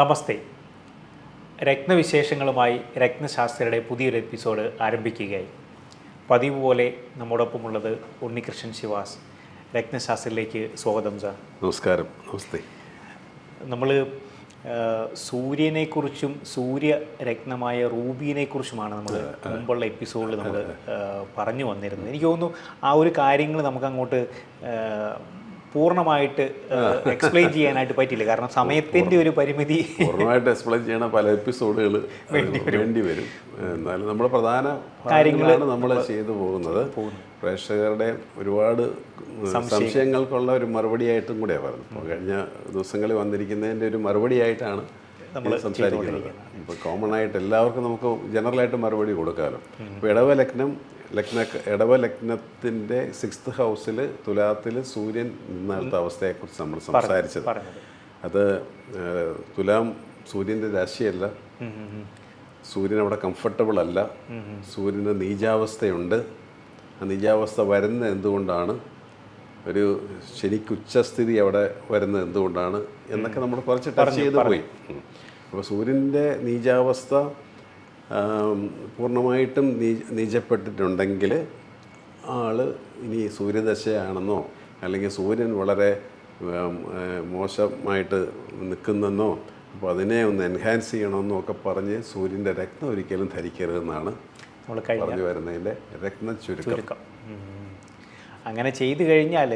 നമസ്തേ. രത്നവിശേഷങ്ങളുമായി രത്നശാസ്ത്രയുടെ പുതിയൊരു എപ്പിസോഡ് ആരംഭിക്കുകയായി. പതിവ് പോലെ നമ്മോടൊപ്പമുള്ളത് ഉണ്ണികൃഷ്ണൻ ശിവാസ്. രത്നശാസ്ത്രയിലേക്ക് സ്വാഗതം സാർ. നമസ്കാരം. നമസ്തേ. നമ്മൾ സൂര്യനെക്കുറിച്ചും സൂര്യരത്നമായ റൂബിനെക്കുറിച്ചുമാണ് നമ്മൾ മുമ്പുള്ള എപ്പിസോഡിൽ നമ്മൾ പറഞ്ഞു വന്നിരുന്നത്. എനിക്ക് തോന്നുന്നു ആ ഒരു കാര്യങ്ങൾ നമുക്കങ്ങോട്ട് പൂർണ്ണമായിട്ട് എക്സ്പ്ലെയിൻ ചെയ്യാനായിട്ട് പറ്റില്ല, കാരണം സമയത്തിൻ്റെ ഒരു പരിമിതി. പൂർണ്ണമായിട്ട് എക്സ്പ്ലെയിൻ ചെയ്യണ പല എപ്പിസോഡുകൾ വേണ്ടി വരും. എന്നാലും നമ്മുടെ പ്രധാന കാര്യങ്ങളാണ് നമ്മൾ ചെയ്തു പോകുന്നത്. പ്രേക്ഷകരുടെ ഒരുപാട് സംശയങ്ങൾക്കുള്ള ഒരു മറുപടിയായിട്ടും കൂടെയാണ് പറയുന്നത്. അപ്പോൾ കഴിഞ്ഞ ദിവസങ്ങളിൽ വന്നിരിക്കുന്നതിൻ്റെ ഒരു മറുപടിയായിട്ടാണ് നമ്മൾ സംസാരിക്കുന്നത്. ഇപ്പോൾ കോമൺ ആയിട്ട് എല്ലാവർക്കും നമുക്ക് ജനറലായിട്ട് മറുപടി കൊടുക്കാമല്ലോ. ഇപ്പോൾ ഇടവലഗ്നത്തിൻ്റെ 6th ഹൗസിൽ തുലാത്തിൽ സൂര്യൻ നിന്നെടുത്ത അവസ്ഥയെക്കുറിച്ച് നമ്മൾ സംസാരിച്ചത്. അത് തുലാം സൂര്യൻ്റെ രാശിയല്ല. സൂര്യൻ അവിടെ കംഫർട്ടബിൾ അല്ല. സൂര്യന് നീചാവസ്ഥയുണ്ട്. ആ നീചാവസ്ഥ വരുന്നത് എന്തുകൊണ്ടാണ്, ഒരു ശനിക്ക് ഉച്ചസ്ഥിതി അവിടെ വരുന്നത് എന്തുകൊണ്ടാണ് എന്നൊക്കെ നമ്മൾ കുറച്ച് ടച്ച് ചെയ്ത് പോയി. അപ്പോൾ സൂര്യൻ്റെ നീചാവസ്ഥ പൂർണ്ണമായിട്ടും നീചപ്പെട്ടിട്ടുണ്ടെങ്കിൽ ആൾ ഇനി സൂര്യദശയാണെന്നോ അല്ലെങ്കിൽ സൂര്യൻ വളരെ മോശമായിട്ട് നിൽക്കുന്നെന്നോ അപ്പോൾ അതിനെ ഒന്ന് എൻഹാൻസ് ചെയ്യണമെന്നോ ഒക്കെ പറഞ്ഞ് സൂര്യൻ്റെ രത്നം ഒരിക്കലും ധരിക്കരുതെന്നാണ് പറഞ്ഞു വരുന്നതിൻ്റെ രത്ന ചുരുക്കം. അങ്ങനെ ചെയ്തു കഴിഞ്ഞാൽ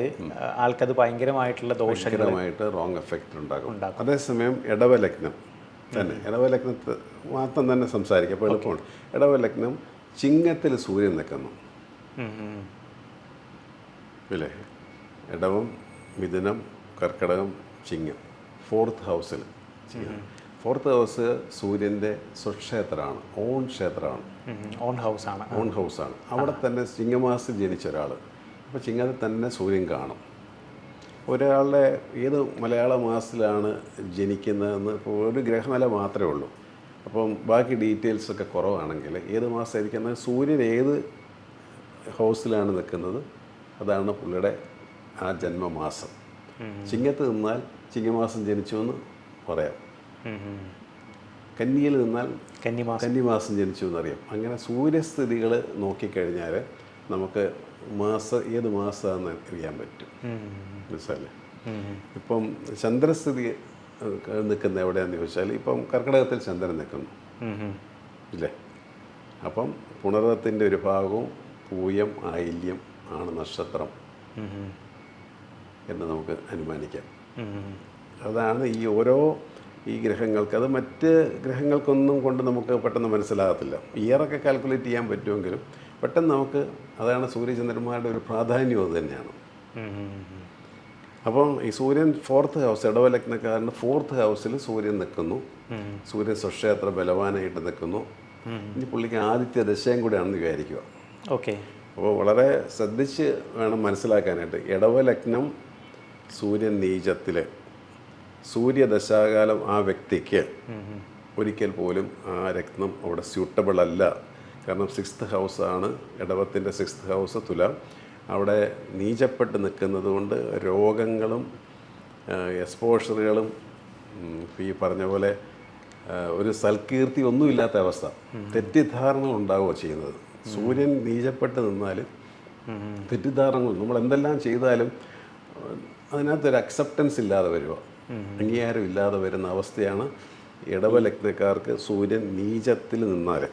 ആൾക്കത് ഭയങ്കരമായിട്ടുള്ള ദോഷകരമായിട്ട് റോങ് എഫക്റ്റ് ഉണ്ടാകും. അതേസമയം ഇടവലഗ്നം തന്നെ, ഇടവലഗ്നത്തെ മാത്രം തന്നെ സംസാരിക്കാം, അപ്പോൾ എളുപ്പമാണ്. ഇടവലഗ്നം ചിങ്ങത്തിൽ സൂര്യൻ നിൽക്കുന്നു ഇല്ലേ? ഇടവം, മിഥുനം, കർക്കിടകം, ചിങ്ങം, 4th ഹൗസിൽ. 4th ഹൗസ് സൂര്യൻ്റെ സ്വക്ഷേത്രമാണ്, ഓൺ ക്ഷേത്രമാണ്, ഓൺ ഹൗസാണ്. അവിടെ തന്നെ ചിങ്ങമാസത്തിൽ ജനിച്ച ഒരാൾ, അപ്പോൾ ചിങ്ങത്തിൽ തന്നെ സൂര്യൻ കാണും. ഒരാളുടെ ഏത് മലയാള മാസത്തിലാണ് ജനിക്കുന്നതെന്ന് ഇപ്പോൾ ഒരു ഗ്രഹനില മാത്രമേ ഉള്ളൂ. അപ്പം ബാക്കി ഡീറ്റെയിൽസൊക്കെ കുറവാണെങ്കിൽ ഏത് മാസമായിരിക്കുന്നത്, സൂര്യൻ ഏത് ഹൗസിലാണ് നിൽക്കുന്നത് അതാണ് പുള്ളിയുടെ ആ ജന്മമാസം. ചിങ്ങത്ത് നിന്നാൽ ചിങ്ങമാസം ജനിച്ചു എന്ന് പറയാം. കന്നിയിൽ നിന്നാൽ കന്നിമാസം ജനിച്ചു എന്നറിയാം. അങ്ങനെ സൂര്യസ്ഥിതികൾ നോക്കിക്കഴിഞ്ഞാൽ നമുക്ക് ഏത് മാസമാണെന്ന് അറിയാൻ പറ്റും. മനസ്സിലല്ലേ? ഇപ്പം ചന്ദ്രസ്ഥിതി നിൽക്കുന്ന എവിടെയാണെന്ന് ചോദിച്ചാൽ ഇപ്പം കർക്കിടകത്തിൽ ചന്ദ്രൻ നിൽക്കുന്നു ഇല്ലേ? അപ്പം പുണർദത്തിൻ്റെ ഒരു ഭാഗവും പൂയം, ആയില്യം ആണ് നക്ഷത്രം എന്ന് നമുക്ക് അനുമാനിക്കാം. അതാണ് ഈ ഗ്രഹങ്ങൾക്ക്. അത് മറ്റ് ഗ്രഹങ്ങൾക്കൊന്നും കൊണ്ട് നമുക്ക് പെട്ടെന്ന് മനസ്സിലാകത്തില്ല. ഇയറൊക്കെ കാൽക്കുലേറ്റ് ചെയ്യാൻ പറ്റുമെങ്കിലും പെട്ടെന്ന് നമുക്ക്, അതാണ് സൂര്യചന്ദ്രന്മാരുടെ ഒരു പ്രാധാന്യം അത് തന്നെയാണ്. അപ്പം ഈ സൂര്യൻ 4th ഹൗസ്, ഇടവലഗ്നക്കാരൻ്റെ 4th ഹൗസിൽ സൂര്യൻ നിൽക്കുന്നു. സൂര്യൻ സ്വക്ഷേത്ര ബലവാനായിട്ട് നിൽക്കുന്നു. ഇനി പുള്ളിക്ക് ആദിത്യ ദശയും കൂടെയാണെന്ന് വിചാരിക്കുക. ഓക്കെ. അപ്പോൾ വളരെ ശ്രദ്ധിച്ച് വേണം മനസ്സിലാക്കാനായിട്ട്. ഇടവലഗ്നം സൂര്യൻ നീചത്തിൽ, സൂര്യദശാകാലം ആ വ്യക്തിക്ക് ഒരിക്കൽ പോലും ആ രത്നം അവിടെ സ്യൂട്ടബിൾ അല്ല. കാരണം 6th ഹൗസാണ്, ഇടവത്തിൻ്റെ 6th ഹൗസ് തുലാം. അവിടെ നീചപ്പെട്ട് നിൽക്കുന്നത് കൊണ്ട് രോഗങ്ങളും എക്സ്പോഷറുകളും ഈ പറഞ്ഞ പോലെ ഒരു സൽകീർത്തി ഒന്നുമില്ലാത്ത അവസ്ഥ, തെറ്റിദ്ധാരണകൾ ഉണ്ടാവുകയോ ചെയ്യുന്നത്. സൂര്യൻ നീചപ്പെട്ട് നിന്നാൽ തെറ്റിദ്ധാരണകൾ, നമ്മൾ എന്തെല്ലാം ചെയ്താലും അതിനകത്തൊരു അക്സെപ്റ്റൻസ് ഇല്ലാതെ വരിക, അംഗീകാരം ഇല്ലാതെ വരുന്ന അവസ്ഥയാണ് ഇടവലഗ്നക്കാർക്ക് സൂര്യൻ നീചത്തിൽ നിന്നാൽ.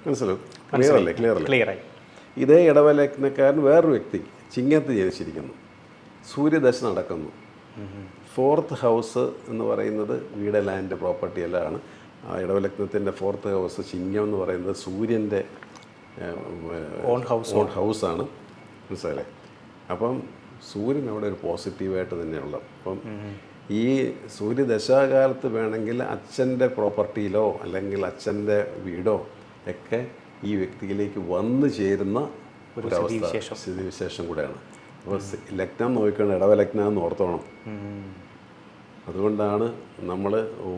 മനസ്സിലാവും? ക്ലിയർ. ഇതേ ഇടവലഗ്നക്കാരൻ വേറൊരു വ്യക്തി ചിങ്ങത്ത് ജനിച്ചിരിക്കുന്നു, സൂര്യദശ നടക്കുന്നു. 4th ഹൗസ് എന്ന് പറയുന്നത് വീട്, ലാൻഡ്, പ്രോപ്പർട്ടി എല്ലാമാണ്. ആ ഇടവലഗ്നത്തിൻ്റെ 4th ഹൗസ് ചിങ്ങം എന്ന് പറയുന്നത് സൂര്യൻ്റെ ഓൺ ഹൗസാണ്. മനസ്സിലായില്ലേ? അപ്പം സൂര്യൻ അവിടെ ഒരു പോസിറ്റീവായിട്ട് തന്നെയുള്ള. അപ്പം ഈ സൂര്യദശാകാലത്ത് വേണമെങ്കിൽ അച്ഛൻ്റെ പ്രോപ്പർട്ടിയിലോ അല്ലെങ്കിൽ അച്ഛൻ്റെ വീടോ ഒക്കെ ഈ വ്യക്തിയിലേക്ക് വന്നു ചേരുന്ന ഒരു സ്ഥിതിവിശേഷം കൂടെയാണ്. അപ്പോൾ ലഗ്നം നോക്കണം, ഇടവലഗ്നം എന്ന് ഓർത്തോണം. അതുകൊണ്ടാണ് നമ്മൾ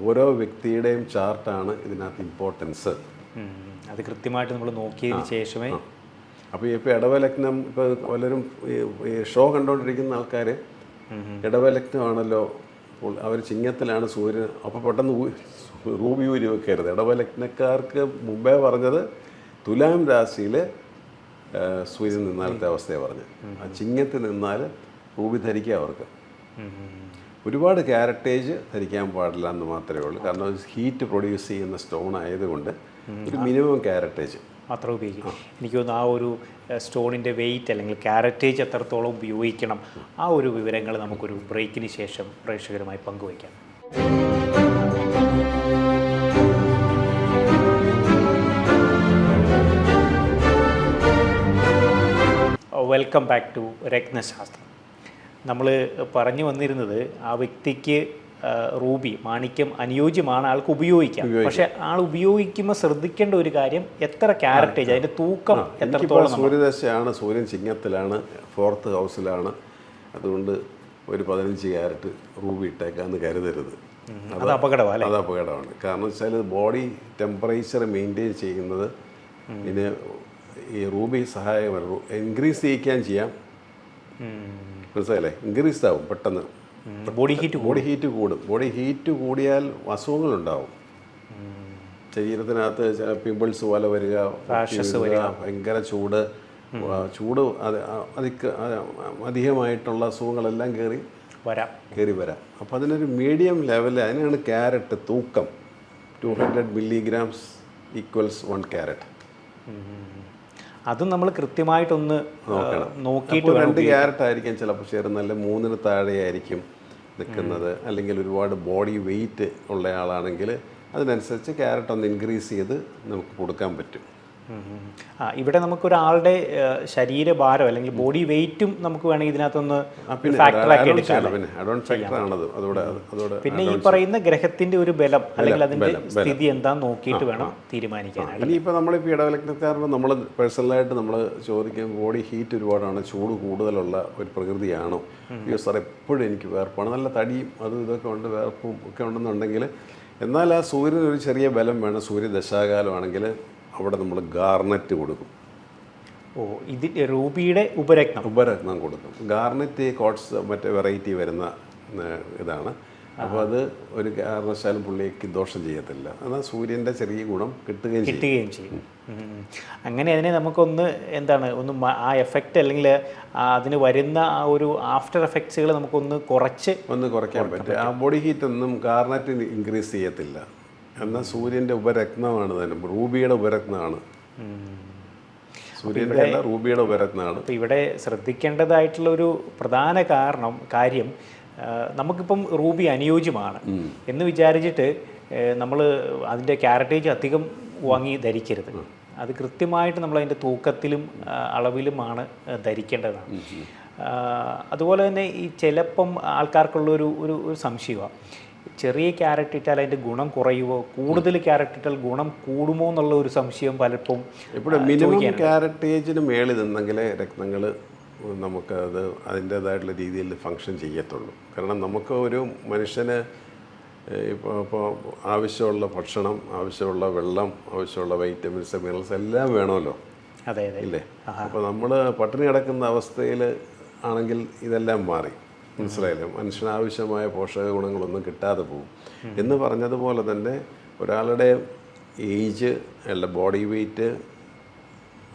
ഓരോ വ്യക്തിയുടെയും ചാർട്ടാണ് ഇതിനകത്ത് ഇമ്പോർട്ടൻസ്. അത് കൃത്യമായിട്ട് നമ്മൾ നോക്കിയതിന് ശേഷമേ. അപ്പോൾ ഇപ്പോൾ ഇടവലഗ്നം, ഇപ്പോൾ പലരും ഈ ഷോ കണ്ടുകൊണ്ടിരിക്കുന്ന ആൾക്കാർ ഇടവലഗ്നമാണല്ലോ അവർ ചിങ്ങത്തിലാണ് സൂര്യൻ. അപ്പോൾ പെട്ടെന്ന് റൂബി ഊരി വെക്കരുത്. ഇടവലഗ്നക്കാർക്ക് മുമ്പേ പറഞ്ഞത് തുലാം രാശിയിൽ സൂര്യൻ നിന്നാലത്തെ അവസ്ഥയാണ് പറഞ്ഞത്. ആ ചിങ്ങത്തിൽ നിന്നാൽ റൂബി ധരിക്കുക അവർക്ക്. ഒരുപാട് ക്യാരറ്റേജ് ധരിക്കാൻ പാടില്ല എന്ന് മാത്രമേ ഉള്ളൂ. കാരണം ഹീറ്റ് പ്രൊഡ്യൂസ് ചെയ്യുന്ന സ്റ്റോൺ ആയതുകൊണ്ട് ഒരു മിനിമം ക്യാരറ്റേജ് മാത്രം ഉപയോഗിക്കും. എനിക്ക് തോന്നുന്നു ആ ഒരു സ്റ്റോണിൻ്റെ വെയിറ്റ് അല്ലെങ്കിൽ ക്യാരറ്റേജ് എത്രത്തോളം ഉപയോഗിക്കണം, ആ ഒരു വിവരങ്ങൾ നമുക്കൊരു ബ്രേക്കിന് ശേഷം പ്രേക്ഷകരുമായി പങ്കുവയ്ക്കാം. വെൽക്കം ബാക്ക് ടു രത്നശാസ്ത്രം. നമ്മൾ പറഞ്ഞു വന്നിരുന്നത് ആ വ്യക്തിക്ക് റൂബി മാണിക്യം അനുയോജ്യമാണ്, ആൾക്ക് ഉപയോഗിക്കാം. പക്ഷെ ആൾ ഉപയോഗിക്കുമ്പോൾ ശ്രദ്ധിക്കേണ്ട ഒരു കാര്യം എത്ര ക്യാരറ്റേജ്, അതിൻ്റെ തൂക്കം എത്രത്തോളം. സൂര്യദശയാണ്, സൂര്യൻ ചിങ്ങത്തിലാണ്, 4th ഹൗസിലാണ്. അതുകൊണ്ട് ഒരു 15 ക്യാരറ്റ് റൂബി ഇട്ടേക്കാന്ന് കരുതരുത്. അത് അപകടമാണ്. അത് അപകടമാണ്. കാരണം വെച്ചാൽ ബോഡി ടെമ്പറേച്ചർ മെയിൻറ്റെയിൻ ചെയ്യുന്നത് ഇതിന് ഈ റൂബി സഹായകമാണ്. ഇൻക്രീസ് ചെയ്യിക്കാൻ ചെയ്യാം, മനസ്സിലായില്ലേ? ഇൻക്രീസ്ഡ് ആവും പെട്ടെന്ന്. ബോഡി ഹീറ്റ് കൂടും. ബോഡി ഹീറ്റ് കൂടിയാൽ അസുഖങ്ങളുണ്ടാവും. ശരീരത്തിനകത്ത് പിമ്പിൾസ് പോലെ വരിക, ഭയങ്കര ചൂട് അധികമായിട്ടുള്ള അസുഖങ്ങളെല്ലാം കയറി വരാം. അപ്പോൾ അതിനൊരു മീഡിയം ലെവൽ, അതിനാണ് ക്യാരറ്റ് തൂക്കം. 200 milligrams = 1 ക്യാരറ്റ്. അതും നമ്മൾ കൃത്യമായിട്ടൊന്ന് നോക്കിയിട്ട് 2 ക്യാരറ്റ് ആയിരിക്കും ചിലപ്പോൾ ചേരുന്നല്ല, 3-ന് താഴെയായിരിക്കും നിൽക്കുന്നത്. അല്ലെങ്കിൽ ഒരുപാട് ബോഡി വെയിറ്റ് ഉള്ള ആളാണെങ്കിൽ അതിനനുസരിച്ച് ക്യാരറ്റ് ഒന്ന് ഇൻക്രീസ് ചെയ്ത് നമുക്ക് കൊടുക്കാൻ പറ്റും. ഇവിടെ നമുക്കൊരാളുടെ ശരീരഭാരം അല്ലെങ്കിൽ ബോഡി വെയിറ്റും നമുക്ക് വേണമെങ്കിൽ ഇതിനകത്തൊന്ന് പിന്നെ ഈ പറയുന്ന ഗ്രഹത്തിന്റെ ഒരു ബലം അല്ലെങ്കിൽ അതിന്റെ സ്ഥിതി എന്താന്ന് നോക്കിയിട്ട് വേണം തീരുമാനിക്കാനായിട്ട്. ഇനിയിപ്പോൾ നമ്മളിപ്പോൾ ഇടവലഗ്നക്കാരന് നമ്മൾ പേഴ്സണലായിട്ട് നമ്മൾ ചോദിക്കും, ബോഡി ഹീറ്റ് ഒരുപാടാണ്, ചൂട് കൂടുതലുള്ള ഒരു പ്രകൃതിയാണോ? അയ്യോ സാർ എപ്പോഴും എനിക്ക് വേർപ്പാണ്, നല്ല തടിയും അതും ഇതൊക്കെ ഉണ്ട്, വേർപ്പും ഒക്കെ ഉണ്ടെന്നുണ്ടെങ്കിൽ, എന്നാൽ ആ സൂര്യന് ഒരു ചെറിയ ബലം വേണം. സൂര്യദശാകാലമാണെങ്കിൽ അവിടെ നമ്മൾ ഗാർണറ്റ് കൊടുക്കും. ഇത് റൂബിയുടെ ഉപരത്നം കൊടുക്കും. ഗാർണറ്റ് കോട്സ് മറ്റേ വെറൈറ്റി വരുന്ന ഇതാണ്. അപ്പോൾ അത് ഒരു കാരണവശാലും പുള്ളിക്ക് ദോഷം ചെയ്യത്തില്ല. എന്നാൽ സൂര്യൻ്റെ ചെറിയ ഗുണം കിട്ടുകയും ചെയ്യും. അങ്ങനെ അതിനെ നമുക്കൊന്ന് ഒന്ന് ആ എഫക്റ്റ് അല്ലെങ്കിൽ അതിന് വരുന്ന ആ ഒരു ആഫ്റ്റർ എഫക്ട്സുകൾ നമുക്കൊന്ന് കുറയ്ക്കാൻ പറ്റും. ആ ബോഡി ഹീറ്റ് ഒന്നും ഗാർണറ്റ് ഇൻക്രീസ് ചെയ്യത്തില്ല. എന്നാൽ സൂര്യൻ്റെ ഉപരത്നമാണ് തന്നെ, റൂബിയുടെ ഉപരത്നമാണ്. സൂര്യൻ്റെ അല്ല, റൂബിയുടെ ഉപരത്നമാണ്. ഇവിടെ ശ്രദ്ധിക്കേണ്ടതായിട്ടുള്ള ഒരു പ്രധാന കാര്യം നമുക്കിപ്പം റൂബി അനുയോജ്യമാണ് എന്ന് വിചാരിച്ചിട്ട് നമ്മൾ അതിൻ്റെ ക്യാരറ്റേജ് അധികം വാങ്ങി ധരിക്കരുത്. അത് കൃത്യമായിട്ട് നമ്മൾ അതിൻ്റെ തൂക്കത്തിലും അളവിലുമാണ് ധരിക്കേണ്ടതാണ്. അതുപോലെ തന്നെ ഈ ചിലപ്പം ആൾക്കാർക്കുള്ളൊരു ഒരു സംശയമാണ്, ചെറിയ ക്യാരറ്റ് ഇട്ടാൽ അതിൻ്റെ ഗുണം കുറയുമോ, കൂടുതൽ ക്യാരറ്റ് ഇട്ടാൽ ഗുണം കൂടുമോ എന്നുള്ള ഒരു സംശയം പലപ്പോഴും. ഇപ്പോൾ മിനിമം ക്യാരറ്റേജിന് മേളിൽ നിന്നെങ്കിലേ രത്നങ്ങൾ നമുക്കത് അതിൻ്റേതായിട്ടുള്ള രീതിയിൽ ഫങ്ഷൻ ചെയ്യത്തുള്ളൂ. കാരണം നമുക്ക് ഒരു മനുഷ്യന് ഇപ്പോൾ ആവശ്യമുള്ള ഭക്ഷണം, ആവശ്യമുള്ള വെള്ളം, ആവശ്യമുള്ള വൈറ്റമിൻസ്, മിനറൽസ് എല്ലാം വേണമല്ലോ. അതെ ഇല്ലേ? അപ്പോൾ നമ്മൾ പട്ടിണി കിടക്കുന്ന അവസ്ഥയിൽ ആണെങ്കിൽ ഇതെല്ലാം മാറി, മനസ്സിലായില്ലേ? മനുഷ്യനാവശ്യമായ പോഷക ഗുണങ്ങളൊന്നും കിട്ടാതെ പോകും. എന്ന് പറഞ്ഞതുപോലെ തന്നെ ഒരാളുടെ ഏജ്, അയാളുടെ ബോഡി വെയ്റ്റ്,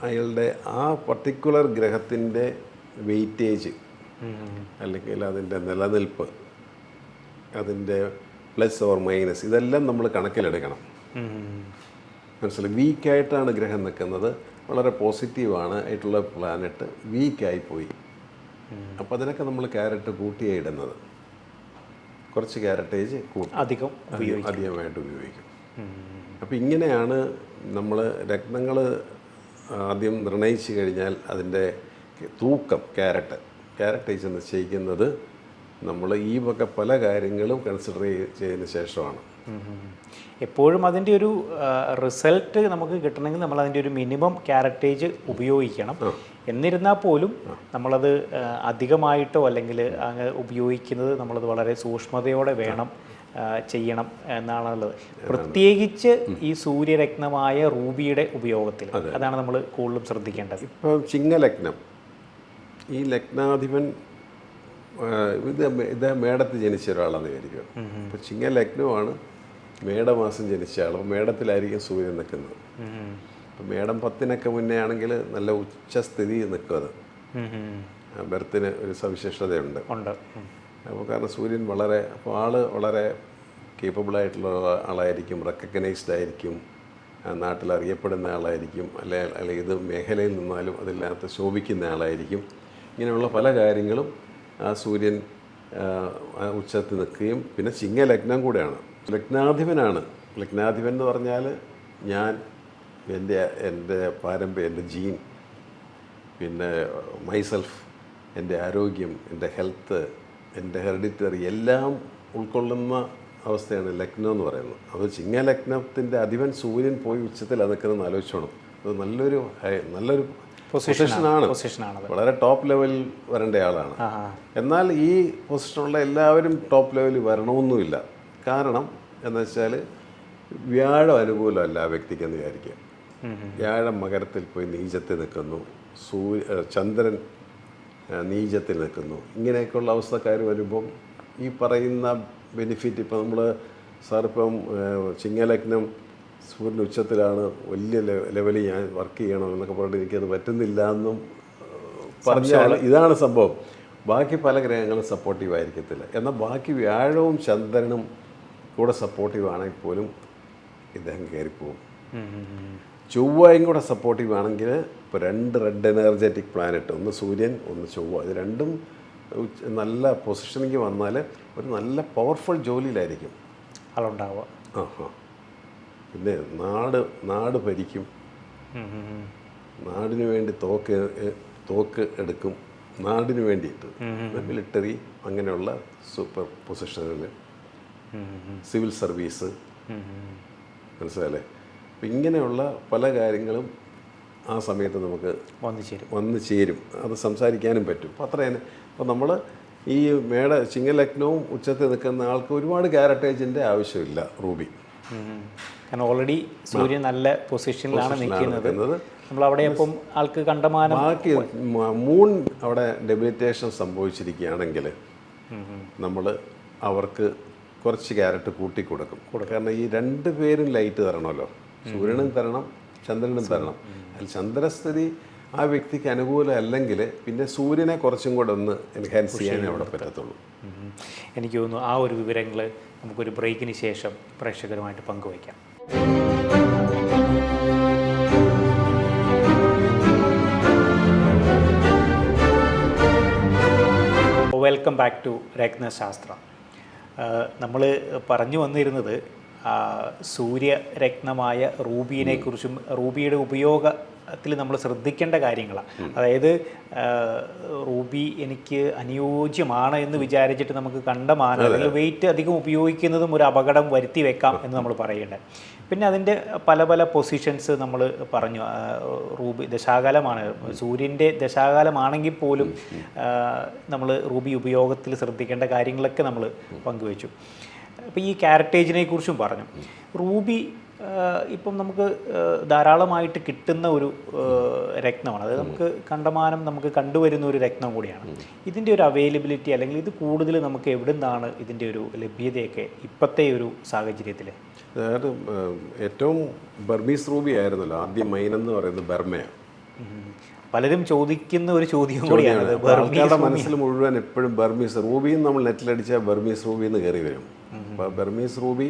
അയാളുടെ ആ പർട്ടിക്കുലർ ഗ്രഹത്തിൻ്റെ വെയ്റ്റേജ് അല്ലെങ്കിൽ അതിൻ്റെ നിലനിൽപ്പ്, അതിൻ്റെ പ്ലസ് ഓർ മൈനസ്, ഇതെല്ലാം നമ്മൾ കണക്കിലെടുക്കണം. മനസ്സിലായി? വീക്കായിട്ടാണ് ഗ്രഹം നിൽക്കുന്നത്, വളരെ പോസിറ്റീവാണ് ആയിട്ടുള്ള പ്ലാനറ്റ് വീക്കായിപ്പോയി. അപ്പോൾ അതിനൊക്കെ നമ്മൾ ക്യാരറ്റ് കൂട്ടിയാണ് ഇടുന്നത്. കുറച്ച് ക്യാരറ്റേജ് അധികമായിട്ട് ഉപയോഗിക്കും. അപ്പോൾ ഇങ്ങനെയാണ് നമ്മൾ രത്നങ്ങൾ ആദ്യം നിർണയിച്ചു കഴിഞ്ഞാൽ അതിൻ്റെ തൂക്കം, ക്യാരറ്റേജ് നിശ്ചയിക്കുന്നത് നമ്മൾ ഈ വക പല കാര്യങ്ങളും കൺസിഡർ ചെയ്തതിന് ശേഷമാണ്. എപ്പോഴും അതിൻ്റെ ഒരു റിസൾട്ട് നമുക്ക് കിട്ടണമെങ്കിൽ നമ്മൾ അതിൻ്റെ ഒരു മിനിമം ക്യാരറ്റേജ് ഉപയോഗിക്കണം. എന്നിരുന്നാൽ പോലും നമ്മളത് അധികമായിട്ടോ അല്ലെങ്കിൽ ഉപയോഗിക്കുന്നത് നമ്മളത് വളരെ സൂക്ഷ്മതയോടെ വേണം ചെയ്യണം എന്നാണുള്ളത്. പ്രത്യേകിച്ച് ഈ സൂര്യരത്നമായ റൂബിയുടെ ഉപയോഗത്തിൽ അതാണ് നമ്മൾ കൂടുതലും ശ്രദ്ധിക്കേണ്ടത്. ഇപ്പോൾ ചിങ്ങലഗ്നം, ഈ ലഗ്നാധിപൻ ഇദ്ദേഹം മേടത്തിൽ ജനിച്ച ഒരാളാണെന്ന് വിചാരിക്കുക. അപ്പോൾ ചിങ്ങ ലഗ്നമാണ് മേടമാസം ജനിച്ച ആൾ. അപ്പോൾ മേടത്തിലായിരിക്കും സൂര്യൻ നിൽക്കുന്നത്. അപ്പോൾ മേടം 10-നൊക്കെ മുന്നേ ആണെങ്കിൽ നല്ല ഉച്ചസ്ഥിതി നിൽക്കും. അത് ബർത്തിന് ഒരു സവിശേഷതയുണ്ട്. അപ്പോൾ കാരണം സൂര്യൻ അപ്പോൾ വളരെ കേപ്പബിളായിട്ടുള്ള ആളായിരിക്കും, റെക്കഗ്നൈസ്ഡ് ആയിരിക്കും, നാട്ടിൽ അറിയപ്പെടുന്ന ആളായിരിക്കും, അല്ലെങ്കിൽ ഇത് മേഖലയിൽ നിന്നാലും അതിനകത്ത് ശോഭിക്കുന്ന ആളായിരിക്കും. ഇങ്ങനെയുള്ള പല കാര്യങ്ങളും ആ സൂര്യൻ ഉച്ചത്തിൽ നിൽക്കുകയും പിന്നെ ചിങ്ങ ലഗ്നം കൂടെയാണ്. ലഗ്നാധിപനാണ്. ലഗ്നാധിപൻ എന്ന് പറഞ്ഞാൽ എൻ്റെ പാരമ്പര്യം, എൻ്റെ ജീൻ, പിന്നെ മൈസെൽഫ്, എൻ്റെ ആരോഗ്യം, എൻ്റെ ഹെൽത്ത്, എൻ്റെ ഹെറിഡിറ്ററി എല്ലാം ഉൾക്കൊള്ളുന്ന അവസ്ഥയാണ് ലഗ്നം എന്ന് പറയുന്നത്. അത് ചിങ്ങ ലഗ്നത്തിൻ്റെ അധിപൻ സൂര്യൻ പോയി ഉച്ചത്തിൽ നിൽക്കുന്നതെന്ന് ആലോചിച്ചോണം. അത് നല്ലൊരു പൊസിഷനാണ്. വളരെ ടോപ്പ് ലെവലിൽ വരേണ്ട ആളാണ്. എന്നാൽ ഈ പൊസിഷനുള്ള എല്ലാവരും ടോപ്പ് ലെവലിൽ വരണമെന്നുമില്ല. കാരണം എന്ന് വെച്ചാൽ വ്യാഴം അനുകൂലമല്ല ആ വ്യക്തിക്കെന്ന് വിചാരിക്കുക. വ്യാഴം മകരത്തിൽ പോയി നീചത്തിൽ നിൽക്കുന്നു, ചന്ദ്രൻ നീചത്തിൽ നിൽക്കുന്നു. ഇങ്ങനെയൊക്കെയുള്ള അവസ്ഥക്കാർ വരുമ്പം ഈ പറയുന്ന ബെനിഫിറ്റ് ഇപ്പം സാറിപ്പം ചിങ്ങലഗ്നം സൂര്യൻ ഉച്ചത്തിലാണ്, വലിയ ലെവലിൽ ഞാൻ വർക്ക് ചെയ്യണം എന്നൊക്കെ പറഞ്ഞിട്ട് എനിക്കത് പറ്റുന്നില്ല എന്നും പറഞ്ഞാൽ ഇതാണ് സംഭവം. ബാക്കി പല ഗ്രഹങ്ങളും സപ്പോർട്ടീവ് ആയിരിക്കത്തില്ല. എന്നാൽ ബാക്കി വ്യാഴവും ചന്ദ്രനും കൂടെ സപ്പോർട്ടീവ് ആണെങ്കിൽ പോലും ഇദ്ദേഹം കയറിപ്പോവും. ചൊവ്വയും കൂടെ സപ്പോർട്ടീവ് ആണെങ്കിൽ ഇപ്പോൾ 2 റെഡ് എനർജറ്റിക് പ്ലാനറ്റ്, ഒന്ന് സൂര്യൻ ഒന്ന് ചൊവ്വ, ഇത് രണ്ടും നല്ല പൊസിഷനിലേക്ക് വന്നാൽ ഒരു നല്ല പവർഫുൾ ജോലിയിലായിരിക്കും ആളുണ്ടാവുക. പിന്നെ നാട് ഭരിക്കും, നാടിന് വേണ്ടി തോക്ക് എടുക്കും, നാടിന് വേണ്ടിയിട്ട് മിലിറ്ററി, അങ്ങനെയുള്ള സൂപ്പർ പൊസിഷനുകൾ, സിവിൽ സർവീസ്, മനസ്സിലല്ലേ. അപ്പം ഇങ്ങനെയുള്ള പല കാര്യങ്ങളും ആ സമയത്ത് നമുക്ക് വന്നു ചേരും. അത് സംസാരിക്കാനും പറ്റും. അപ്പോൾ അത്ര തന്നെ. അപ്പോൾ നമ്മൾ ഈ ചിങ്ങലഗ്നവും ഉച്ചത്തിൽ നിൽക്കുന്ന ആൾക്ക് ഒരുപാട് ക്യാരക്ടേജിൻ്റെ ആവശ്യമില്ല റൂബി. കാരണം ഓൾറെഡി സൂര്യൻ നല്ല പൊസിഷനിലാണ് നിൽക്കുന്നത്. നമ്മളവിടെ അപ്പം ആൾക്ക് കണ്ടമാനം ബാക്കി മൂൺ അവിടെ ഡെബിലിറ്റേഷൻ സംഭവിച്ചിരിക്കുകയാണെങ്കിൽ നമ്മൾ അവർക്ക് കുറച്ച് ക്യാരറ്റ് കൂട്ടിക്കൊടുക്കും. കാരണം ഈ 2 പേരും ലൈറ്റ് തരണമല്ലോ. സൂര്യനും തരണം, ചന്ദ്രനും തരണം. അതിൽ ചന്ദ്രസ്ഥിതി ആ വ്യക്തിക്ക് അനുകൂലം അല്ലെങ്കിൽ പിന്നെ സൂര്യനെ കുറച്ചും കൂടെ ഒന്ന് എൻഹാൻസ് ചെയ്യാനേ അവിടെ പറ്റത്തുള്ളൂ. എനിക്ക് തോന്നുന്നു ആ ഒരു വിവരങ്ങൾ നമുക്കൊരു ബ്രേക്കിന് ശേഷം പ്രേക്ഷകരുമായിട്ട് പങ്കുവയ്ക്കാം. വെൽക്കം ബാക്ക് ടു രത്നശാസ്ത്ര. നമ്മൾ പറഞ്ഞു വന്നിരുന്നത് സൂര്യരത്നമായ റൂബിയെക്കുറിച്ചും റൂബിയുടെ ഉപയോഗത്തിൽ നമ്മൾ ശ്രദ്ധിക്കേണ്ട കാര്യങ്ങളാണ്. അതായത് റൂബി എനിക്ക് അനുയോജ്യമാണ് എന്ന് വിചാരിച്ചിട്ട് നമുക്ക് കണ്ടമാനം അല്ലെങ്കിൽ വെയിറ്റ് അധികം ഉപയോഗിക്കുന്നതും ഒരു അപകടം വരുത്തി വെക്കാം എന്ന് നമ്മൾ പറയേണ്ടത്. പിന്നെ അതിൻ്റെ പല പല പൊസിഷൻസ് നമ്മൾ പറഞ്ഞു. റൂബി ദശാകാലമാണ്, സൂര്യൻ്റെ ദശാകാലമാണെങ്കിൽ പോലും നമ്മൾ റൂബി ഉപയോഗത്തിൽ ശ്രദ്ധിക്കേണ്ട കാര്യങ്ങളൊക്കെ നമ്മൾ പങ്കുവച്ചു. അപ്പോൾ ഈ ക്യാരറ്റേജിനെ കുറിച്ചും പറഞ്ഞു. റൂബി ഇപ്പം നമുക്ക് ധാരാളമായിട്ട് കിട്ടുന്ന ഒരു രത്നമാണ്. അത് നമുക്ക് കണ്ടമാനം നമുക്ക് കണ്ടുവരുന്ന ഒരു രത്നം കൂടിയാണ്. ഇതിൻ്റെ ഒരു അവൈലബിലിറ്റി അല്ലെങ്കിൽ ഇത് കൂടുതൽ നമുക്ക് എവിടെ നിന്നാണ് ഇതിൻ്റെ ഒരു ലഭ്യതയൊക്കെ ഇപ്പോഴത്തെ ഒരു സാഹചര്യത്തിൽ? അതായത് ഏറ്റവും ബർമീസ് റൂബി ആയിരുന്നല്ലോ ആദ്യം മൈൻ എന്ന് പറയുന്നത് ബർമയാണ്. പലരും ചോദിക്കുന്ന ഒരു ചോദ്യം കൂടിയാണ്. ആൾക്കാരുടെ മനസ്സിൽ മുഴുവൻ എപ്പോഴും ബർമീസ് റൂബിയും നമ്മൾ നെറ്റിലടിച്ചാൽ ബർമീസ് റൂബി എന്ന് കയറി വരും. അപ്പോൾ ബർമീസ് റൂബി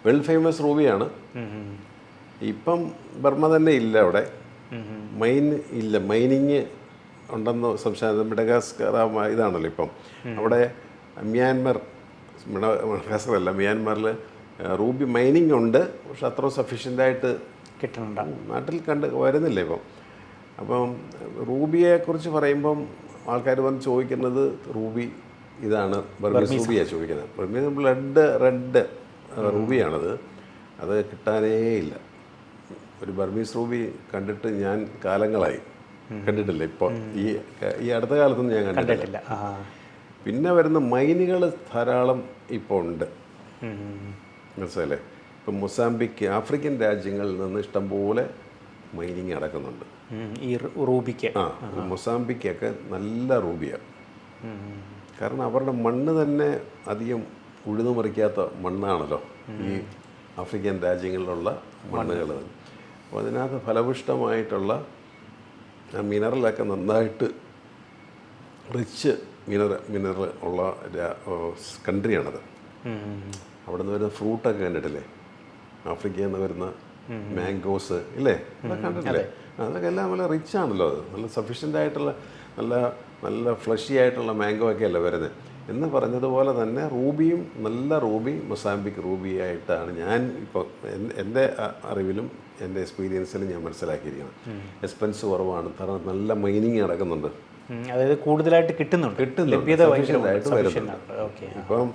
വെൽ ഫേമസ് റൂബിയാണ്. ഇപ്പം ബർമ തന്നെ ഇല്ല, അവിടെ മൈൻ ഇല്ല. മൈനിങ് ഉണ്ടെന്ന് സംസ്ഥാനം മെഡഗാസ്കർ ഇതാണല്ലോ ഇപ്പം. അവിടെ മെഡഗാസ്കർ അല്ല, മ്യാൻമറിൽ റൂബി മൈനിങ് ഉണ്ട്. പക്ഷെ അത്ര സഫീഷ്യൻ്റായിട്ട് കിട്ടുന്നുണ്ട്, നാട്ടിൽ വരുന്നില്ല ഇപ്പം. അപ്പം റൂബിയെക്കുറിച്ച് പറയുമ്പം ആൾക്കാർ വന്ന് ചോദിക്കുന്നത് റൂബി ഇതാണ് ബർമീസ് റൂബിയാണ് ചോദിക്കുന്നത്. ബർമീസ് റെഡ് റൂബിയാണത്. അത് കിട്ടാനേ ഇല്ല. ഒരു ബർമീസ് റൂബി കണ്ടിട്ട് ഞാൻ കാലങ്ങളായി കണ്ടിട്ടില്ല. ഇപ്പോൾ ഈ അടുത്ത കാലത്തൊന്നും ഞാൻ കണ്ടിട്ടില്ല. പിന്നെ വരുന്ന മൈനുകൾ ധാരാളം ഇപ്പോൾ ഉണ്ട്, മനസ്സിലല്ലേ. ഇപ്പം മൊസാംബിക്ക്, ആഫ്രിക്കൻ രാജ്യങ്ങളിൽ നിന്ന് ഇഷ്ടംപോലെ മൈനിങ് നടക്കുന്നുണ്ട് ഈ റൂബിക്ക്. മൊസാംബിക്കൊക്കെ നല്ല റൂബിയാണ്. കാരണം അവരുടെ മണ്ണ് തന്നെ അധികം ഉഴുതുമറിക്കാത്ത മണ്ണാണല്ലോ ഈ ആഫ്രിക്കൻ രാജ്യങ്ങളിലുള്ള മണ്ണുകൾ. അപ്പോൾ അതിനകത്ത് ഫലപുഷ്ടമായിട്ടുള്ള മിനറലൊക്കെ നന്നായിട്ട് റിച്ച് മിനറൽ ഉള്ള കൺട്രിയാണത്. അവിടെ നിന്ന് വരുന്ന ഫ്രൂട്ടൊക്കെ കണ്ടിട്ടില്ലേ? ആഫ്രിക്കയിൽ നിന്ന് വരുന്ന മാംഗോസ് ഇല്ലേ, അതൊക്കെ കണ്ടിട്ടില്ലേ? അതൊക്കെ എല്ലാം നല്ല റിച്ച് ആണല്ലോ. അത് നല്ല സഫീഷ്യൻ്റ് ആയിട്ടുള്ള നല്ല നല്ല ഫ്ലഷി ആയിട്ടുള്ള മാംഗോ ഒക്കെ അല്ലേ വരുന്നത്. എന്ന് പറഞ്ഞതുപോലെ തന്നെ റൂബിയും നല്ല റൂബി മൊസാംബിക് റൂബി ആയിട്ടാണ് ഞാൻ ഇപ്പോൾ എൻ്റെ അറിവിലും എൻ്റെ എക്സ്പീരിയൻസിലും ഞാൻ മനസ്സിലാക്കിയിരിക്കുന്നത്. എക്സ്പെൻസ് കുറവാണ്, കാരണം നല്ല മൈനിങ് നടക്കുന്നുണ്ട്, അതായത് കൂടുതലായിട്ട് കിട്ടുന്നുണ്ട്. ഇപ്പം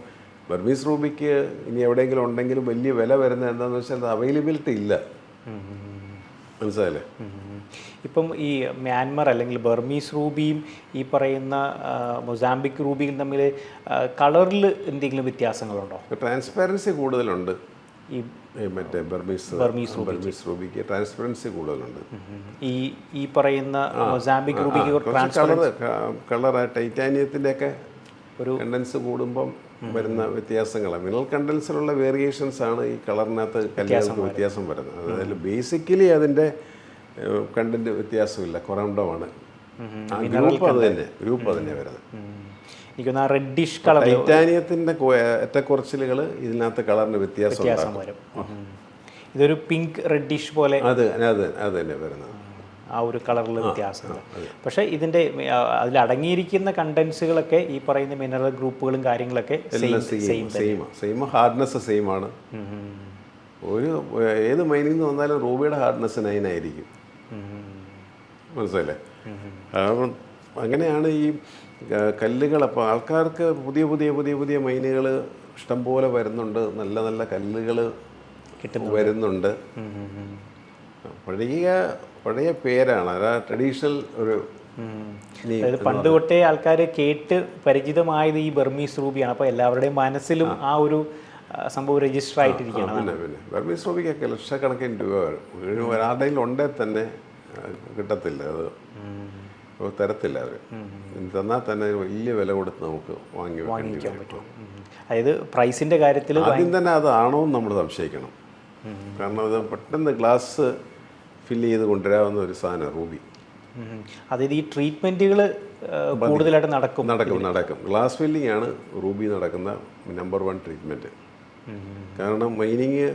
ബർമീസ് റൂബിക്ക് ഇനി എവിടെയെങ്കിലും ഉണ്ടെങ്കിലും വലിയ വില വരുന്നത് എന്താണെന്ന് വെച്ചാൽ അത് അവൈലബിലിറ്റി ഇല്ല. മനസ്സിലായില്ലേ? ഇപ്പം ഈ മ്യാൻമർ അല്ലെങ്കിൽ ബർമീസ് റൂബിയും ഈ പറയുന്ന മൊസാംബിക് റൂബിയും തമ്മിൽ കളറിൽ എന്തെങ്കിലും വ്യത്യാസങ്ങളുണ്ടോ? ട്രാൻസ്പാരൻസി കൂടുതലുണ്ട്. ഈ മറ്റേ ബർമീസ് റൂബിക്ക് ട്രാൻസ്പെറൻസി കൂടുതലുണ്ട്. ഈ പറയുന്ന മൊസാംബിക് റൂബിക്ക് കളർ ടൈറ്റാനിയത്തിൻ്റെ ഒക്കെ ഒരു കണ്ടൻസ് കൂടുമ്പം വരുന്ന വ്യത്യാസങ്ങളാണ്. മിനറൽ കണ്ടൻസിലുള്ള വേരിയേഷൻസ് ആണ് ഈ കളറിനകത്ത് കല്ലുകൾക്ക് വ്യത്യാസം വരുന്നത്. അതായത് ബേസിക്കലി അതിൻ്റെ കണ്ടന്റ് വ്യത്യാസമില്ല, കൊറണ്ടമാണ്. ഗ്രൂപ്പ് അത് തന്നെ വരുന്നത്. റെഡിഷ് കളർ ടൈറ്റാനിയത്തിൻ്റെ ഏറ്റക്കുറച്ചിലുകൾ ഇതിനകത്ത് കളറിന് വ്യത്യാസം വരും. ഇതൊരു പിങ്ക് റെഡിഷ് പോലെ അത് തന്നെ വരുന്നത്, ആ ഒരു കളറിൽ വ്യത്യാസമുണ്ട്. പക്ഷേ ഇതിൻ്റെ അതിൽ അടങ്ങിയിരിക്കുന്ന കണ്ടൻസുകളൊക്കെ ഈ പറയുന്ന മിനറൽ ഗ്രൂപ്പുകളും കാര്യങ്ങളൊക്കെ സെയിം ഹാർഡ്നെസ് സെയിം ആണ്. ഒരു ഏത് മൈനിൽ നിന്ന് വന്നാലും റൂബിയുടെ ഹാർഡ്നെസ് 9 ആയിരിക്കും. മനസ്സിലല്ലേ? കാരണം അങ്ങനെയാണ് ഈ കല്ലുകൾ. അപ്പോൾ ആൾക്കാർക്ക് പുതിയ മൈനുകൾ ഇഷ്ടംപോലെ വരുന്നുണ്ട്, നല്ല നല്ല കല്ലുകൾ വരുന്നുണ്ട്. പഴയ പേരാണ്, അതായത് ട്രഡീഷണൽ ഒരു പണ്ട് തൊട്ടേ ആൾക്കാർ കേട്ട് പരിചിതമായത് ഈ ബർമീസ് റൂബിയാണ്. അപ്പോൾ എല്ലാവരുടെയും മനസ്സിലും ആ ഒരു സംഭവം രജിസ്റ്റർ ആയിട്ടിരിക്കുകയാണ്. പിന്നെ ബർമീസ് റൂബിക്കൊക്കെ ലക്ഷക്കണക്കിന് രൂപ വരും. ഒരാളുടെ ഉണ്ടേ തന്നെ കിട്ടത്തില്ല, അത് തരത്തില്ല. അവർ തന്നാൽ തന്നെ വലിയ വില കൊടുത്ത് നമുക്ക് വാങ്ങിക്കാൻ പറ്റും. അതായത് പ്രൈസിൻ്റെ കാര്യത്തിൽ ആദ്യം തന്നെ അതാണോ എന്ന് നമ്മൾ സംശയിക്കണം. കാരണം അത് പെട്ടെന്ന് ഗ്ലാസ് ഫില്ല് ചെയ്ത് കൊണ്ടുവരാവുന്ന ഒരു സാധനം റൂബി. അതായത് ഈ ട്രീറ്റ്മെൻറ്റുകൾ കൂടുതലായിട്ട് നടക്കും. ഗ്ലാസ് ഫില്ലിംഗ് ആണ് റൂബി നടക്കുന്ന നമ്പർ 1 ട്രീറ്റ്മെൻറ്റ്. കാരണം മൈനിങ്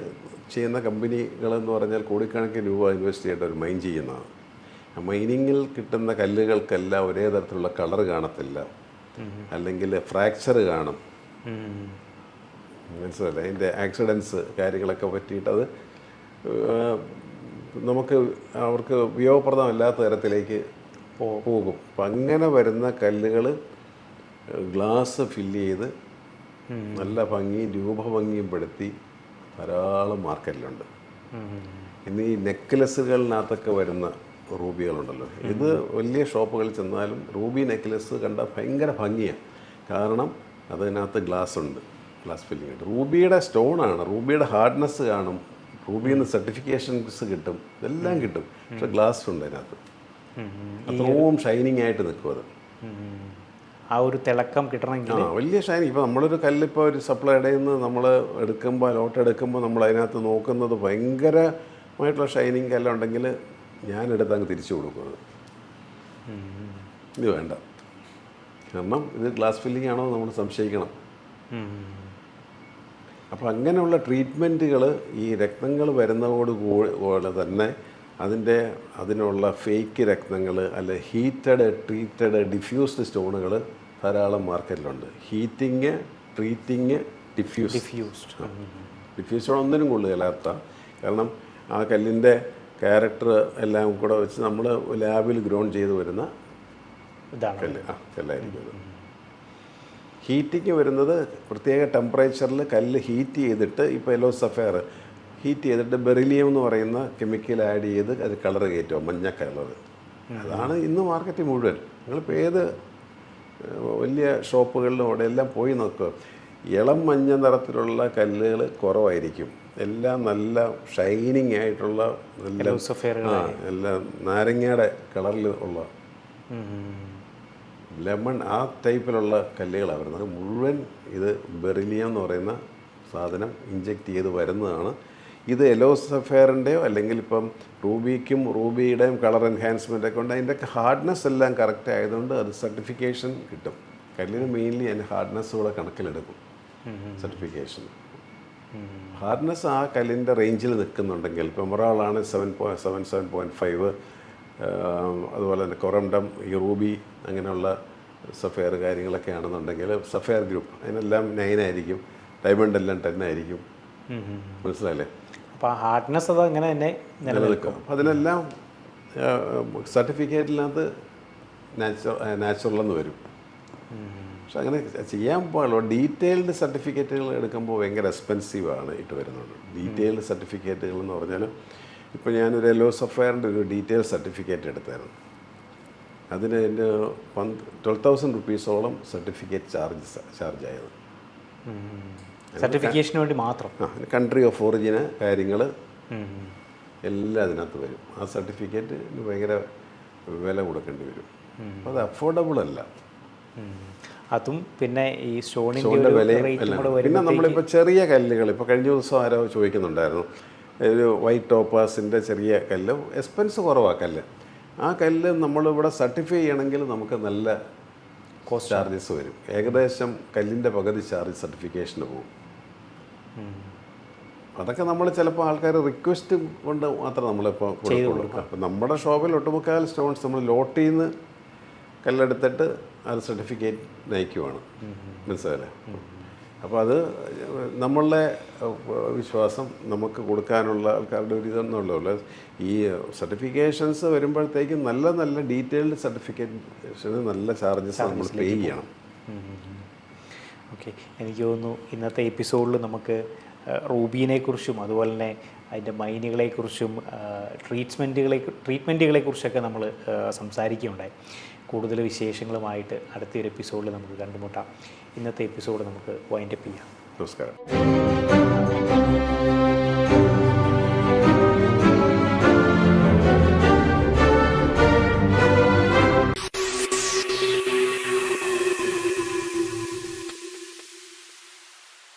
ചെയ്യുന്ന കമ്പനികളെന്ന് പറഞ്ഞാൽ കോടിക്കണക്കിന് രൂപ ഇൻവെസ്റ്റ് ചെയ്യേണ്ട ഒരു മൈൻ ചെയ്യുന്നതാണ്. മൈനിങ്ങിൽ കിട്ടുന്ന കല്ലുകൾക്കെല്ലാം ഒരേ തരത്തിലുള്ള കളർ കാണത്തില്ല, അല്ലെങ്കിൽ ഫ്രാക്ചർ കാണും. മനസ്സിലല്ലേ? അതിൻ്റെ ആക്സിഡൻസ് കാര്യങ്ങളൊക്കെ പറ്റിയിട്ട് അത് നമുക്ക് അവർക്ക് ഉപയോഗപ്രദമല്ലാത്ത തരത്തിലേക്ക് പോകും. അപ്പം അങ്ങനെ വരുന്ന കല്ലുകൾ ഗ്ലാസ് ഫില്ല് ചെയ്ത് നല്ല ഭംഗിയും രൂപഭംഗിയും പെടുത്തി ധാരാളം മാർക്കറ്റിലുണ്ട്. ഇന്ന് ഈ നെക്ലസുകളിനകത്തൊക്കെ വരുന്ന റൂബികളുണ്ടല്ലോ, ഇത് വലിയ ഷോപ്പുകളിൽ ചെന്നാലും റൂബി നെക്ലസ് കണ്ട ഭയങ്കര ഭംഗിയാണ്. കാരണം അതിനകത്ത് ഗ്ലാസ് ഉണ്ട്, ഗ്ലാസ് ഫില്ലിംഗ് ഉണ്ട്. റൂബിയുടെ സ്റ്റോണാണ്, റൂബിയുടെ ഹാർഡ്നെസ് കാണും, റൂബിയിൽ നിന്ന് സർട്ടിഫിക്കേഷൻസ് കിട്ടും, ഇതെല്ലാം കിട്ടും. പക്ഷെ ഗ്ലാസ് ഉണ്ട് അതിനകത്ത്, അത്രയും ഷൈനിങ് ആയിട്ട് നിൽക്കും. അത് ആ ഒരു തിളക്കം കിട്ടണമെങ്കിൽ വലിയ ഷൈനിങ്. ഇപ്പോൾ നമ്മളൊരു കല്ലിപ്പോൾ ഒരു സപ്ലൈയുടെ നിന്ന് നമ്മൾ ലോട്ട് എടുക്കുമ്പോൾ നമ്മൾ അതിനകത്ത് നോക്കുന്നത് ഭയങ്കരമായിട്ടുള്ള ഷൈനിങ് കല്ലുണ്ടെങ്കിൽ ഞാനെടുത്ത് അങ്ങ് തിരിച്ചു കൊടുക്കുന്നത്. ഇത് വേണ്ട, കാരണം ഇത് ഗ്ലാസ് ഫില്ലിംഗ് ആണോ നമ്മൾ സംശയിക്കണം. അപ്പോൾ അങ്ങനെയുള്ള ട്രീറ്റ്മെൻറ്റുകൾ ഈ രക്തങ്ങൾ വരുന്നതോടുകൂടെ തന്നെ അതിനുള്ള ഫേക്ക് രക്തങ്ങൾ, അല്ലെ ട്രീറ്റഡ് ഡിഫ്യൂസ്ഡ് സ്റ്റോണുകൾ ധാരാളം മാർക്കറ്റിലുണ്ട്. ട്രീറ്റിങ് ഡിഫ്യൂസ്ഡ് ഒന്നിനും കൂടുതലല്ലാത്ത. കാരണം ആ കല്ലിൻ്റെ ക്യാരക്ടർ എല്ലാം കൂടെ വെച്ച് നമ്മൾ ലാബിൽ ഗ്രോൺ ചെയ്ത് വരുന്ന കല്ലായിരിക്കും. ഹീറ്റിങ് വരുന്നത് പ്രത്യേക ടെമ്പറേച്ചറിൽ കല്ല് ഹീറ്റ് ചെയ്തിട്ട്, ഇപ്പോൾ യെല്ലോ സഫയർ ഹീറ്റ് ചെയ്തിട്ട് ബെറിലിയം എന്ന് പറയുന്ന കെമിക്കൽ ആഡ് ചെയ്ത് അത് കളർ കയറ്റുക, മഞ്ഞ കളർ. അതാണ് ഇന്ന് മാർക്കറ്റ് മുഴുവൻ. നിങ്ങളിപ്പോൾ ഏത് വലിയ ഷോപ്പുകളിലും അവിടെ എല്ലാം പോയി നോക്കുക, ഇളം മഞ്ഞ നിറത്തിലുള്ള കല്ലുകൾ കുറവായിരിക്കും. എല്ലാം നല്ല ഷൈനിങ് ആയിട്ടുള്ള നല്ല നാരങ്ങയുടെ കളറിൽ ഉള്ള ലെമൺ ആ ടൈപ്പിലുള്ള കല്ലുകളാണ് വരുന്നത്. മുഴുവൻ ഇത് ബെറിലിയം എന്ന് പറയുന്ന സാധനം ഇഞ്ചെക്ട് ചെയ്ത് വരുന്നതാണ്. ഇത് യെല്ലോ സഫയറിൻ്റെയോ അല്ലെങ്കിൽ ഇപ്പം റൂബിക്കും റൂബിയുടെയും കളർ എൻഹാൻസ്മെൻ്റ് ഒക്കെ ഉണ്ട്. അതിൻ്റെയൊക്കെ ഹാർഡ്നെസ് എല്ലാം കറക്റ്റ് ആയതുകൊണ്ട് അത് സർട്ടിഫിക്കേഷൻ കിട്ടും. കല്ലിന് മെയിൻലി അതിൻ്റെ ഹാർഡ്നെസ് കൂടെ കണക്കിലെടുക്കും സർട്ടിഫിക്കേഷൻ. ഹാർഡ്നെസ് ആ കല്ലിൻ്റെ റേഞ്ചിൽ നിൽക്കുന്നുണ്ടെങ്കിൽ ഇപ്പോൾ എമറാൾഡാണ് 7.5, അതുപോലെ തന്നെ കൊറംഡം, ഈ റൂബി അങ്ങനെയുള്ള സഫയർ കാര്യങ്ങളൊക്കെ ആണെന്നുണ്ടെങ്കിൽ സഫയർ ഗ്രൂപ്പ് അതിനെല്ലാം 9 ആയിരിക്കും, ഡയമണ്ട് എല്ലാം 10 ആയിരിക്കും. മനസ്സിലായില്ലേ? അപ്പോൾ ആ ഹാർഡ്നെസ് അത് അങ്ങനെ തന്നെ നിലനിൽക്കും. അപ്പോൾ അതിനെല്ലാം സർട്ടിഫിക്കറ്റിനകത്ത് നാച്ചുറൽ എന്ന് വരും. പക്ഷെ അങ്ങനെ ചെയ്യാൻ പാടുള്ളൂ. ഡീറ്റെയിൽഡ് സർട്ടിഫിക്കറ്റുകൾ എടുക്കുമ്പോൾ ഭയങ്കര എക്സ്പെൻസീവാണ് ഇട്ട് വരുന്നത്. ഡീറ്റെയിൽഡ് സർട്ടിഫിക്കറ്റുകൾ എന്ന് പറഞ്ഞാൽ ഇപ്പോൾ ഞാനൊരു യെല്ലോ സഫയറിൻ്റെ ഒരു ഡീറ്റെയിൽ സർട്ടിഫിക്കറ്റ് എടുത്തായിരുന്നു. അതിന് എൻ്റെ 12,000 റുപ്പീസോളം സർട്ടിഫിക്കറ്റ് ചാർജ് ആയത്. സർട്ടിഫിക്കേഷന് വേണ്ടി മാത്രം. കൺട്രി ഓഫ് ഒറിജിന് കാര്യങ്ങൾ എല്ലാം അതിനകത്ത് വരും. ആ സർട്ടിഫിക്കറ്റിന് ഭയങ്കര വില കൊടുക്കേണ്ടി വരും. അപ്പോൾ അത് അഫോർഡബിൾ അല്ല. അതും പിന്നെ ഈ സ്റ്റോണിൻ്റെ വിലയും എല്ലാം. പിന്നെ നമ്മളിപ്പോൾ ചെറിയ കല്ലുകൾ, ഇപ്പോൾ കഴിഞ്ഞ ദിവസം ആരോ ചോദിക്കുന്നുണ്ടായിരുന്നു, ഒരു വൈറ്റ് ടോപ്പാസിൻ്റെ ചെറിയ കല്ല്, എക്സ്പെൻസ് കുറവാണ് കല്ല്. ആ കല്ല് നമ്മളിവിടെ സർട്ടിഫൈ ചെയ്യണമെങ്കിൽ നമുക്ക് നല്ല കോസ്റ്റ് ചാർജസ് വരും. ഏകദേശം കല്ലിൻ്റെ പകുതി ചാർജ് സർട്ടിഫിക്കേഷന് പോകും. അതൊക്കെ നമ്മൾ ചിലപ്പോൾ ആൾക്കാർ റിക്വസ്റ്റ് കൊണ്ട് മാത്രം നമ്മളിപ്പോൾ കൊടുക്കും. അപ്പം നമ്മുടെ ഷോപ്പിൽ ഒട്ടുമുക്കാൽ സ്റ്റോൺസ് നമ്മൾ ലോട്ടിൽ നിന്ന് കല്ലെടുത്തിട്ട് അത് സർട്ടിഫിക്കറ്റ് നയിക്കുവാണ്. മനസ്സിലായില്ലേ? അപ്പോൾ അത് നമ്മളുടെ വിശ്വാസം നമുക്ക് കൊടുക്കാനുള്ള ആൾക്കാരുടെ ഒരു ഇതെന്നുള്ളൂ. ഈ സർട്ടിഫിക്കേഷൻസ് വരുമ്പോഴത്തേക്കും നല്ല നല്ല ഡീറ്റെയിൽഡ് സർട്ടിഫിക്കേഷന് നല്ല ചാർജസ് നമ്മൾ പേ ചെയ്യണം. ഓക്കെ, എനിക്ക് തോന്നുന്നു ഇന്നത്തെ എപ്പിസോഡിൽ നമുക്ക് റൂബീനെക്കുറിച്ചും അതുപോലെ തന്നെ അതിൻ്റെ മൈനുകളെക്കുറിച്ചും ട്രീറ്റ്മെൻറ്റുകളെക്കുറിച്ചൊക്കെ നമ്മൾ സംസാരിക്കുകയുണ്ടായി. കൂടുതൽ വിശേഷങ്ങളുമായിട്ട് അടുത്തൊരു എപ്പിസോഡിൽ നമുക്ക് കണ്ടുമുട്ടാം. ഇന്നത്തെ എപ്പിസോഡ് നമുക്ക് വൈൻഡപ്പ് ചെയ്യാം. നമസ്കാരം.